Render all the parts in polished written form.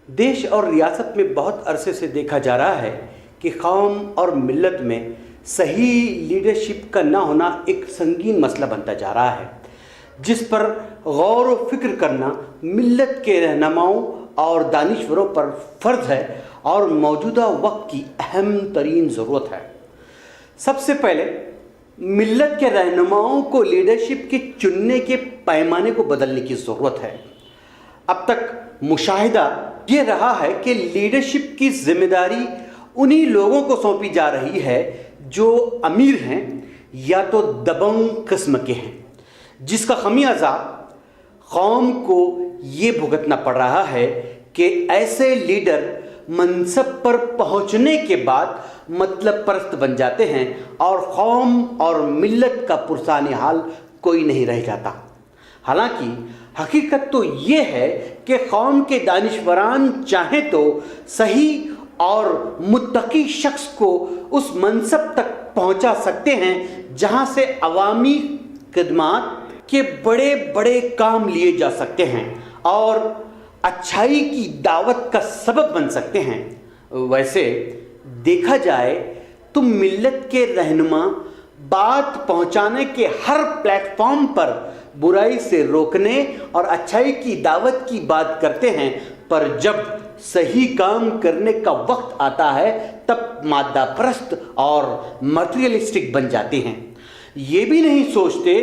देश और रियासत में बहुत अरसे से देखा जा रहा है कि कौम और मिल्लत में सही लीडरशिप का ना होना एक संगीन मसला बनता जा रहा है, जिस पर गौर व फिक्र करना मिल्लत के रहनुमाओं और दानिश्वरों पर फ़र्ज़ है और मौजूदा वक्त की अहम तरीन ज़रूरत है। सबसे पहले मिल्लत के रहनुमाओं को लीडरशिप के चुनने के पैमाने को बदलने की ज़रूरत है। अब तक मुशाहिदा ये रहा है कि लीडरशिप की जिम्मेदारी उन्हीं लोगों को सौंपी जा रही है जो अमीर हैं या तो दबंग किस्म के हैं, जिसका खमियाजा कौम को ये भुगतना पड़ रहा है कि ऐसे लीडर मनसब पर पहुंचने के बाद मतलब परस्त बन जाते हैं और कौम और मिल्लत का पुरसाने हाल कोई नहीं रह जाता। हालांकि हकीकत तो ये है कि कौम के दानिश्वरान चाहें तो सही और मुत्तकी शख्स को उस मनसब तक पहुंचा सकते हैं जहां से अवामी खिदमत के बड़े बड़े काम लिए जा सकते हैं और अच्छाई की दावत का सबब बन सकते हैं। वैसे देखा जाए तो मिल्लत के रहनुमा बात पहुंचाने के हर प्लेटफॉर्म पर बुराई से रोकने और अच्छाई की दावत की बात करते हैं, पर जब सही काम करने का वक्त आता है तब मादा परस्त और मटेरियलिस्टिक बन जाते हैं। ये भी नहीं सोचते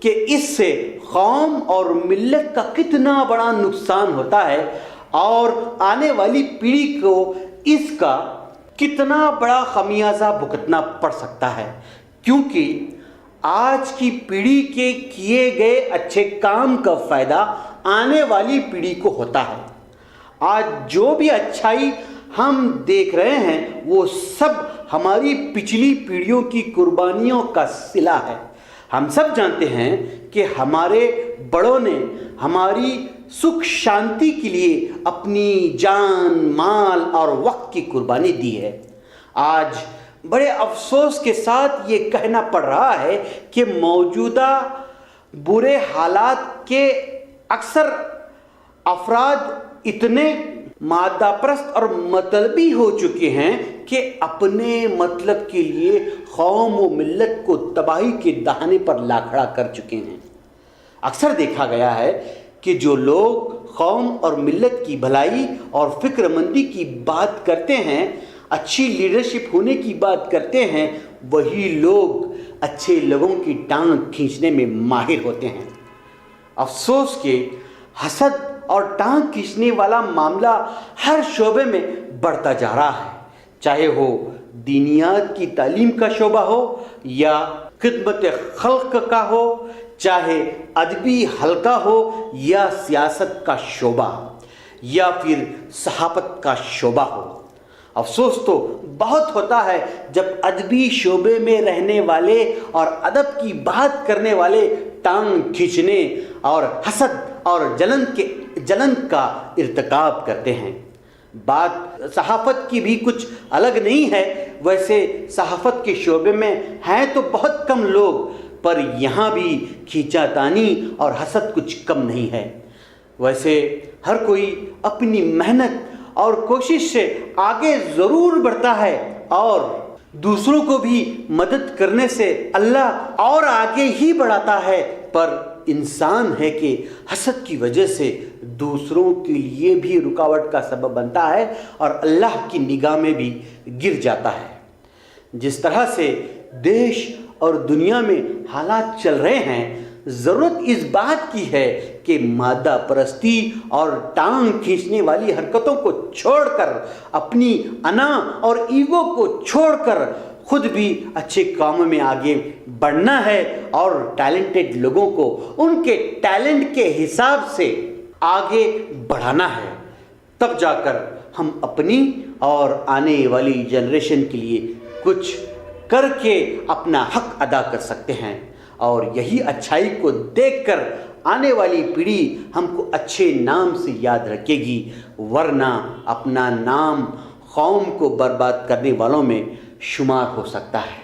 कि इससे कौम और मिल्लत का कितना बड़ा नुकसान होता है और आने वाली पीढ़ी को इसका कितना बड़ा खमियाजा भुगतना पड़ सकता है, क्योंकि आज की पीढ़ी के किए गए अच्छे काम का फ़ायदा आने वाली पीढ़ी को होता है। आज जो भी अच्छाई हम देख रहे हैं वो सब हमारी पिछली पीढ़ियों की कुर्बानियों का सिला है। हम सब जानते हैं कि हमारे बड़ों ने हमारी सुख शांति के लिए अपनी जान, माल और वक्त की कुर्बानी दी है। आज बड़े अफसोस के साथ ये कहना पड़ रहा है कि मौजूदा बुरे हालात के अक्सर अफराद इतने मादापरस्त और मतलबी हो चुके हैं कि अपने मतलब के लिए कौम व मिल्लत को तबाही के दहाने पर ला खड़ा कर चुके हैं। अक्सर देखा गया है कि जो लोग कौम और मिल्लत की भलाई और फिक्रमंदी की बात करते हैं, अच्छी लीडरशिप होने की बात करते हैं, वही लोग अच्छे लोगों की टांग खींचने में माहिर होते हैं। अफसोस के हसद और टांग खींचने वाला मामला हर शोबे में बढ़ता जा रहा है, चाहे वो दीनियात की तालीम का शोबा हो या खिदमत खल्क का हो, चाहे अदबी हल्का हो या सियासत का शोबा या फिर सहाफत का शोबा हो। अफसोस तो बहुत होता है जब अदबी शोबे में रहने वाले और अदब की बात करने वाले टांग खींचने और हसद और जलन का इर्तिकाब करते हैं। बात सहाफत की भी कुछ अलग नहीं है। वैसे सहाफत के शोबे में हैं तो बहुत कम लोग, पर यहाँ भी खींचातानी और हसद कुछ कम नहीं है। वैसे हर कोई अपनी मेहनत और कोशिश से आगे ज़रूर बढ़ता है और दूसरों को भी मदद करने से अल्लाह और आगे ही बढ़ाता है, पर इंसान है कि हसद की वजह से दूसरों के लिए भी रुकावट का सबब बनता है और अल्लाह की निगाह में भी गिर जाता है। जिस तरह से देश और दुनिया में हालात चल रहे हैं, ज़रूरत इस बात की है कि मादा परस्ती और टांग खींचने वाली हरकतों को छोड़कर, अपनी अना और ईगो को छोड़कर खुद भी अच्छे कामों में आगे बढ़ना है और टैलेंटेड लोगों को उनके टैलेंट के हिसाब से आगे बढ़ाना है। तब जाकर हम अपनी और आने वाली जनरेशन के लिए कुछ करके अपना हक अदा कर सकते हैं और यही अच्छाई को देखकर आने वाली पीढ़ी हमको अच्छे नाम से याद रखेगी, वरना अपना नाम कौम को बर्बाद करने वालों में शुमार हो सकता है।